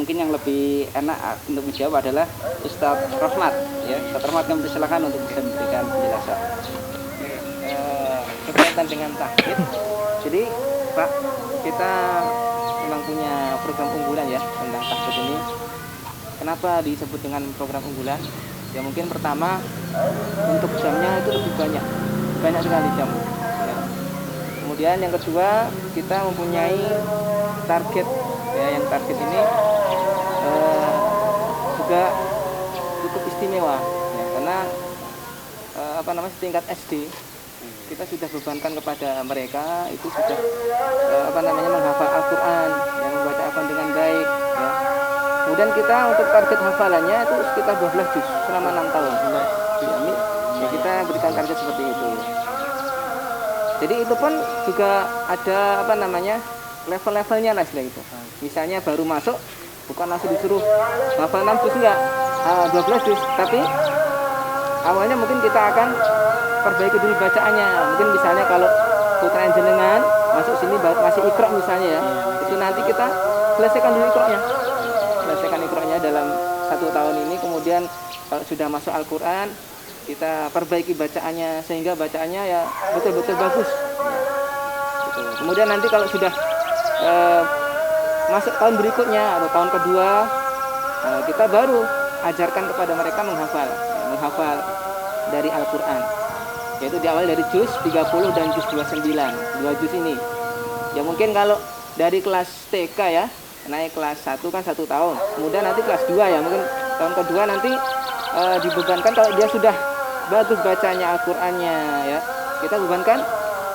mungkin yang lebih enak untuk menjawab adalah Ustadz Rahmat. Ya, Ustadz Rahmat, kami silakan untuk bisa memberikan penjelasan. Berkaitan dengan tahfidz. Jadi Pak, kita memang punya program unggulan ya tentang tahfidz ini. Kenapa disebut dengan program unggulan? Ya mungkin pertama untuk jamnya itu lebih banyak sekali jam. Ya. Kemudian yang kedua kita mempunyai target ya, yang target ini juga cukup istimewa ya, karena setingkat SD kita sudah bebankan kepada mereka itu sudah menghafal Al-Quran, yang membaca Al-Quran dengan baik ya. Kemudian kita untuk target hafalannya itu sekitar 12 juz selama 6 tahun ya, kita berikan target seperti itu. Jadi itu pun juga ada level-levelnya lah istilah itu. Misalnya baru masuk bukan langsung disuruh hafal 6 juz enggak, 12 juz, tapi awalnya mungkin kita akan perbaiki dulu bacaannya. Mungkin misalnya kalau putra jenengan masuk sini masih iqra misalnya ya, itu nanti kita selesaikan dulu iqra'nya dalam 1 tahun ini. Kemudian kalau sudah masuk Al-Quran kita perbaiki bacaannya sehingga bacaannya ya betul-betul bagus gitu. Kemudian nanti kalau sudah masuk tahun berikutnya atau tahun kedua, kita baru ajarkan kepada mereka menghafal dari Al-Quran, yaitu diawali dari juz 30 dan juz 29, 2 juz ini. Ya mungkin kalau dari kelas TK ya, naik kelas 1 kan 1 tahun, kemudian nanti kelas 2 ya, mungkin tahun kedua nanti dibebankan kalau dia sudah bagus bacanya Al-Qurannya ya, kita bebankan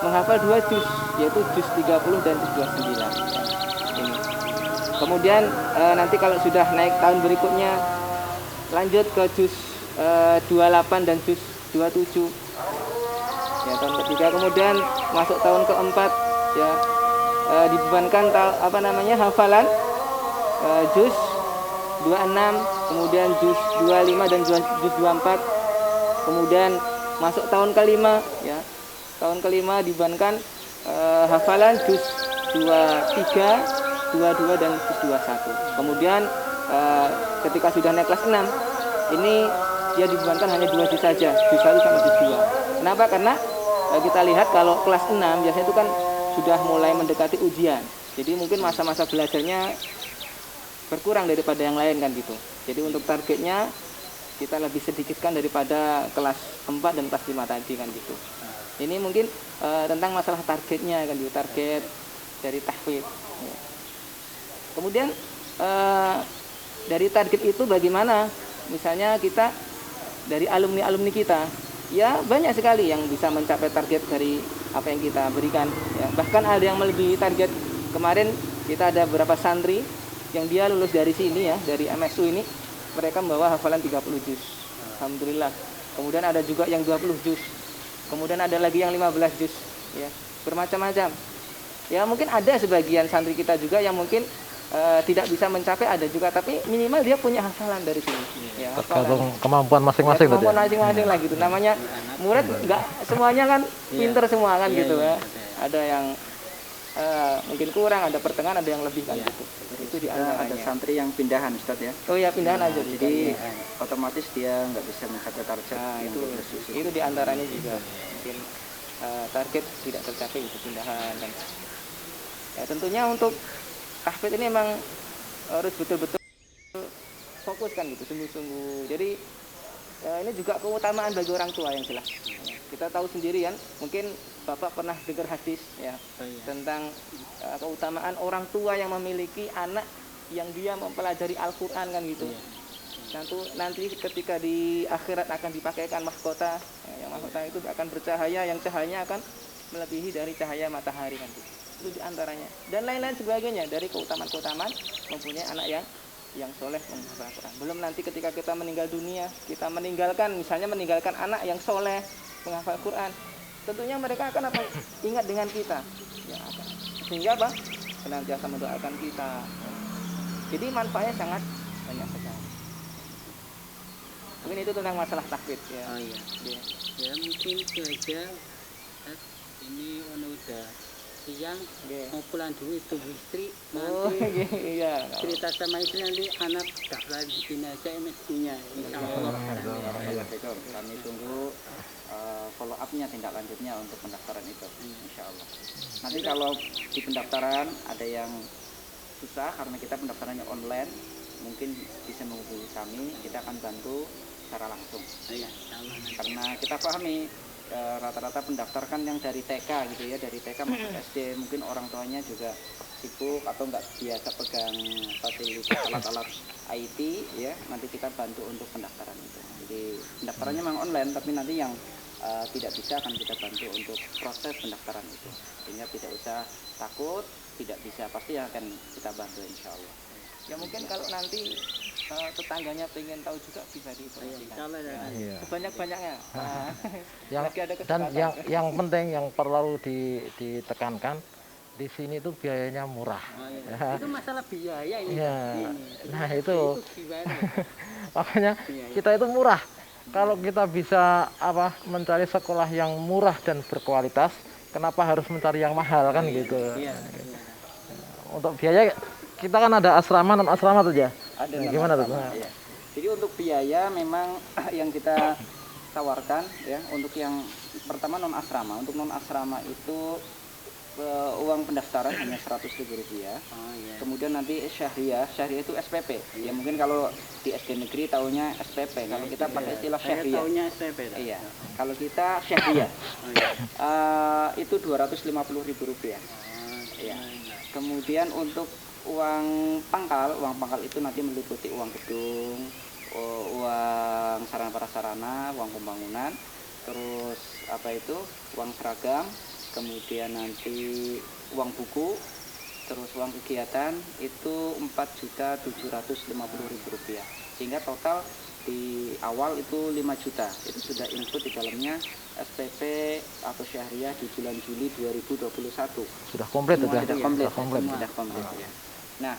menghafal 2 juz, yaitu juz 30 dan juz 29 ini. Kemudian nanti kalau sudah naik tahun berikutnya lanjut ke juz 28 dan juz 27 ya, tahun ketiga. Kemudian masuk tahun keempat ya, dibebankan hafalan juz 26, kemudian juz 25 dan juz 24. Kemudian masuk tahun kelima ya, tahun kelima dibebankan hafalan juz 23, 22 dan juz 21. Kemudian ketika sudah naik kelas 6 ini dia dibebankan hanya 2 juz saja, juz 1 sama juz 2. Kenapa? Karena kita lihat kalau kelas 6 biasanya itu kan sudah mulai mendekati ujian. Jadi mungkin masa-masa belajarnya berkurang daripada yang lain kan gitu. Jadi untuk targetnya kita lebih sedikitkan daripada kelas 4 dan kelas 5 tadi kan gitu. Ini mungkin tentang masalah targetnya kan gitu, target dari tahfidz. Kemudian dari target itu bagaimana? Misalnya kita dari alumni kita, ya banyak sekali yang bisa mencapai target dari apa yang kita berikan ya. Bahkan ada yang melebihi target. Kemarin kita ada beberapa santri yang dia lulus dari sini ya, dari MSU ini, mereka membawa hafalan 30 juz. Alhamdulillah. Kemudian ada juga yang 20 juz. Kemudian ada lagi yang 15 juz ya. Bermacam-macam. Ya mungkin ada sebagian santri kita juga yang mungkin tidak bisa mencapai, ada juga, tapi minimal dia punya hafalan dari sini ya, tergantung kemampuan masing-masing, kemampuan masing-masing lah gitu. Namanya murid nggak semuanya kan pinter semua kan gitu ya, ada yang mungkin kurang, ada pertengahan, ada yang lebih kan gitu. Itu ada santri yang pindahan Ustadz ya. Oh ya, pindahan aja, jadi otomatis dia nggak bisa mencapai target. Itu diantaranya juga mungkin target tidak tercapai, itu pindahan kan. Ya tentunya untuk tahfidz ini memang harus betul-betul fokus kan gitu, sungguh-sungguh. Jadi ini juga keutamaan bagi orang tua yang jelas. Kita tahu sendiri kan, mungkin Bapak pernah dengar hadis ya tentang keutamaan orang tua yang memiliki anak yang dia mempelajari Al-Quran kan gitu. Nanti ketika di akhirat akan dipakaikan mahkota, yang mahkota itu akan bercahaya, yang cahayanya akan melebihi dari cahaya matahari kan gitu. Itu diantaranya, dan lain-lain sebagainya dari keutamaan mempunyai anak yang soleh menghafal Al-Quran. Belum nanti ketika kita meninggal dunia, kita meninggalkan anak yang soleh menghafal Al-Quran, tentunya mereka akan ingat dengan kita ya, sehingga senantiasa mendoakan kita. Jadi manfaatnya sangat banyak sekali. Mungkin itu tentang masalah tahfidz ya. Oh iya. Ya mungkin saja ini udah siang Nggih. mau pulang dulu itu istri Oh, nanti iya. cerita sama istri nanti anak tak lagi bikin aja mestinya insya Allah. Baik, betul. Kami tunggu follow up-nya, tindak lanjutnya untuk pendaftaran itu, insya Allah. Nanti kalau di pendaftaran ada yang susah karena kita pendaftarannya online, mungkin bisa menghubungi kami, kita akan bantu secara langsung. Iya, insya Allah. Karena kita pahami rata-rata pendaftar kan yang dari TK gitu ya, dari TK masuk SD, mungkin orang tuanya juga sibuk atau nggak biasa pegang fasilitas alat-alat IT ya, nanti kita bantu untuk pendaftaran itu. Jadi pendaftarannya memang online, tapi nanti yang tidak bisa akan kita bantu untuk proses pendaftaran itu, sehingga tidak usah takut, tidak bisa pasti akan kita bantu insya Allah. Ya mungkin kalau nanti tetangganya pengen tahu juga bisa Insya diinformasikan. Allah. Iya. Sebanyak-banyaknya. Yang Lagi ada dan kesempatan. yang penting yang perlu ditekankan di sini itu biayanya murah. Oh, iya. Itu masalah biaya ini. Iya. Ini. Nah, itu. Gimana? Makanya kita itu murah. Kalau kita bisa mencari sekolah yang murah dan berkualitas, kenapa harus mencari yang mahal kan gitu. Iya. Untuk biaya kita kan ada asrama non asrama tuh ya. Ada Nah, gimana tuh? non-asrama, ya. Jadi untuk biaya memang yang kita tawarkan ya, untuk yang pertama non asrama. Untuk non asrama itu uang pendaftaran hanya Rp100.000. Oh iya. Kemudian nanti syahriah itu SPP. Ya mungkin kalau di SD negeri taunya SPP. Kalau kita pakai istilah Saya syahriah. taunya SPP. Iya. Kalau kita syahriah Oh iya. itu Rp250.000. Iya. Kemudian untuk uang pangkal itu nanti meliputi uang gedung, uang sarana prasarana, uang pembangunan, terus uang seragam, kemudian nanti uang buku, terus uang kegiatan itu Rp4.750.000, sehingga total di awal itu 5 juta. Itu sudah include di dalamnya SPP atau syahriah di bulan Juli 2021. Sudah komplit Semua ya? sudah komplit, Sudah sudah komplit ya. Nah,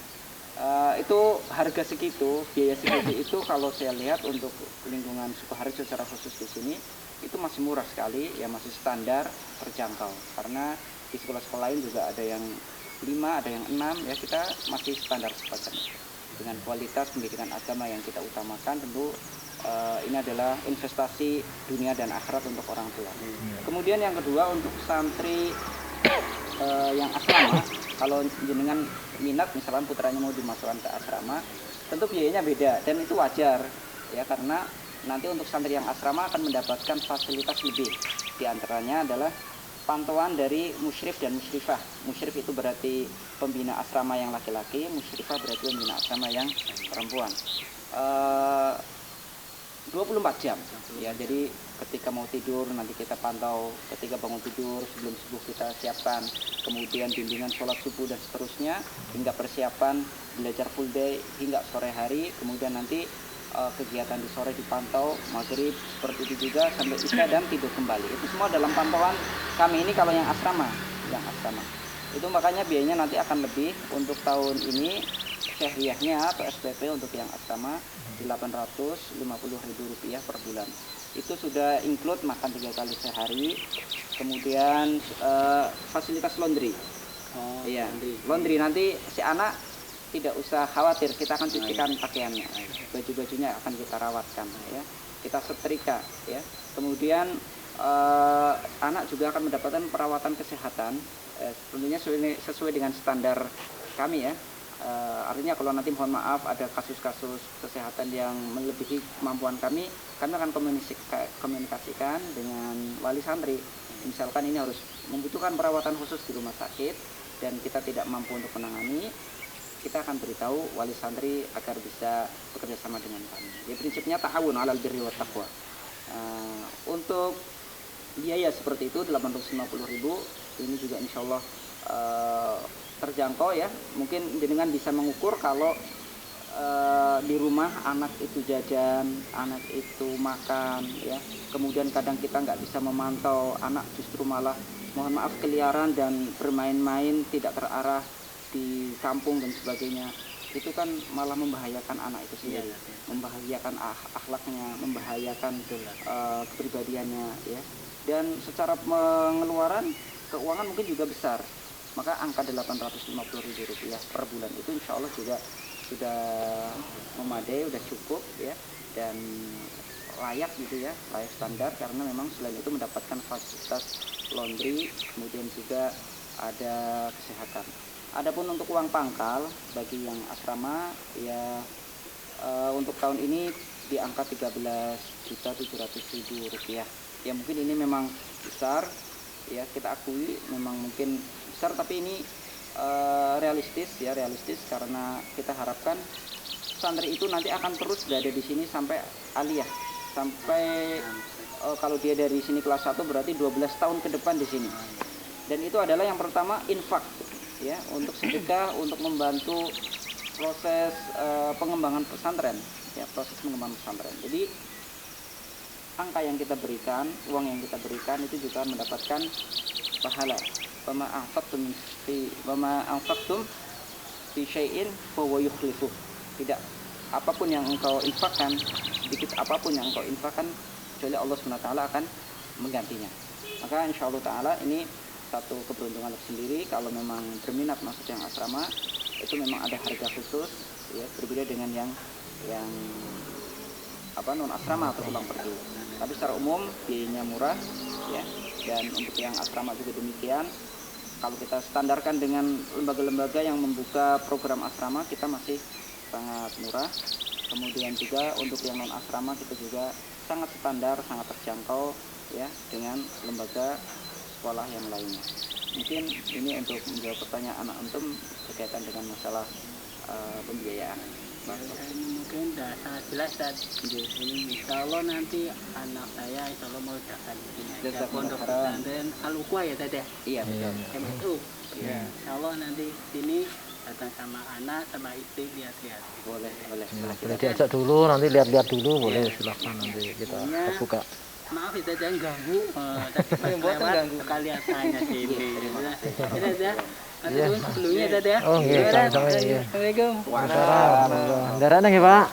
itu harga segitu, biaya segitu itu kalau saya lihat untuk lingkungan Sukoharjo secara khusus di sini itu masih murah sekali ya, masih standar, terjangkau. Karena di sekolah-sekolah lain juga ada yang 5, ada yang 6 ya, kita masih standar semacam itu. Dengan kualitas pendidikan agama yang kita utamakan, tentu ini adalah investasi dunia dan akhirat untuk orang tua. Kemudian yang kedua untuk santri yang asrama, kalau jenengan minat misalkan putranya mau dimasukkan ke asrama, tentu biayanya beda dan itu wajar ya, karena nanti untuk santri yang asrama akan mendapatkan fasilitas lebih. Di antaranya adalah pantauan dari musyrif dan musyrifah. Musyrif itu berarti pembina asrama yang laki-laki, musyrifah berarti pembina asrama yang perempuan. 24 jam ya, jadi ketika mau tidur nanti kita pantau, ketika bangun tidur sebelum subuh kita siapkan, kemudian bimbingan sholat subuh dan seterusnya, hingga persiapan belajar full day hingga sore hari, kemudian nanti kegiatan di sore dipantau, maghrib seperti itu juga sampai isya dan tidur kembali. Itu semua dalam pantauan kami ini kalau yang asrama. Itu makanya biayanya nanti akan lebih. Untuk tahun ini syahriahnya atau SPP untuk yang asrama Rp850.000 per bulan. Itu sudah include makan 3 kali sehari, kemudian fasilitas laundry. Iya, laundry nanti si anak tidak usah khawatir, kita akan cucikan pakaiannya, baju-bajunya akan kita rawatkan ya, kita setrika ya. Kemudian anak juga akan mendapatkan perawatan kesehatan tentunya sesuai dengan standar kami ya. Artinya kalau nanti mohon maaf ada kasus-kasus kesehatan yang melebihi kemampuan kami akan komunikasikan dengan wali santri. Misalkan ini harus membutuhkan perawatan khusus di rumah sakit dan kita tidak mampu untuk menangani, kita akan beritahu wali santri agar bisa bekerja sama dengan kami. Jadi prinsipnya ta'awun 'alal birri wat taqwa. Untuk biaya seperti itu 850.000 ini juga insya Allah terjangkau ya. Mungkin jenengan bisa mengukur kalau di rumah anak itu jajan, anak itu makan ya. Kemudian kadang kita nggak bisa memantau, anak justru malah mohon maaf keliaran dan bermain-main tidak terarah di kampung dan sebagainya. Itu kan malah membahayakan anak itu sendiri, membahayakan akhlaknya, membahayakan kepribadiannya ya. Dan secara pengeluaran keuangan mungkin juga besar. maka angka Rp850.000 per bulan itu insya Allah juga sudah memadai, sudah cukup ya, dan layak gitu ya, layak standar, karena memang selain itu mendapatkan fasilitas laundry, kemudian juga ada kesehatan. Adapun untuk uang pangkal bagi yang asrama ya, untuk tahun ini di angka Rp13.700.000 ya. Mungkin ini memang besar ya, kita akui memang mungkin besar, tapi ini realistis karena kita harapkan santri itu nanti akan terus berada di sini sampai aliyah, sampai kalau dia dari sini kelas 1 berarti 12 tahun ke depan di sini. Dan itu adalah yang pertama infak ya, untuk sedekah, untuk membantu proses pengembangan pesantren ya, proses pengembangan pesantren. Jadi angka yang kita berikan, uang yang kita berikan itu juga mendapatkan pahala. Wama anfaqtum fi syai'in fahuwa yukhlifuh. Tidak apapun yang engkau infakkan, sedikit apapun yang engkau infakkan, kecuali Allah SWT akan menggantinya. Maka insya Allah Ta'ala ini satu keberuntungan sendiri. Kalau memang berminat masuk yang asrama, itu memang ada harga khusus ya, berbeda dengan yang non asrama atau pulang pergi. Tapi secara umum biayanya murah ya, dan untuk yang asrama juga demikian. Kalau kita standarkan dengan lembaga-lembaga yang membuka program asrama, kita masih sangat murah. Kemudian juga untuk yang non asrama kita juga sangat standar, sangat terjangkau ya, dengan lembaga sekolah yang lainnya. Mungkin ini untuk menjawab pertanyaan anak antum berkaitan dengan masalah pembiayaan. Mungkin sudah sangat jelas dan ini insya Allah nanti anak saya insya Allah mau datang di sini aja pondok pesantren Al-Ukhwah ya Dad ya? Iya betul. MSU. Ya. Insya Allah nanti sini datang sama anak sama istri lihat-lihat. Boleh. Boleh diajak dulu, nanti lihat-lihat dulu, boleh silahkan nanti kita buka. Maaf ya Dad, ganggu. Tadi pas lewat sekalian tanya sini. Ya. Iya. Sebelumnya Dad ya. Oh iya, sama-sama ya. Assalamualaikum. Waalaikumsalam. Kendaraan ya Pak.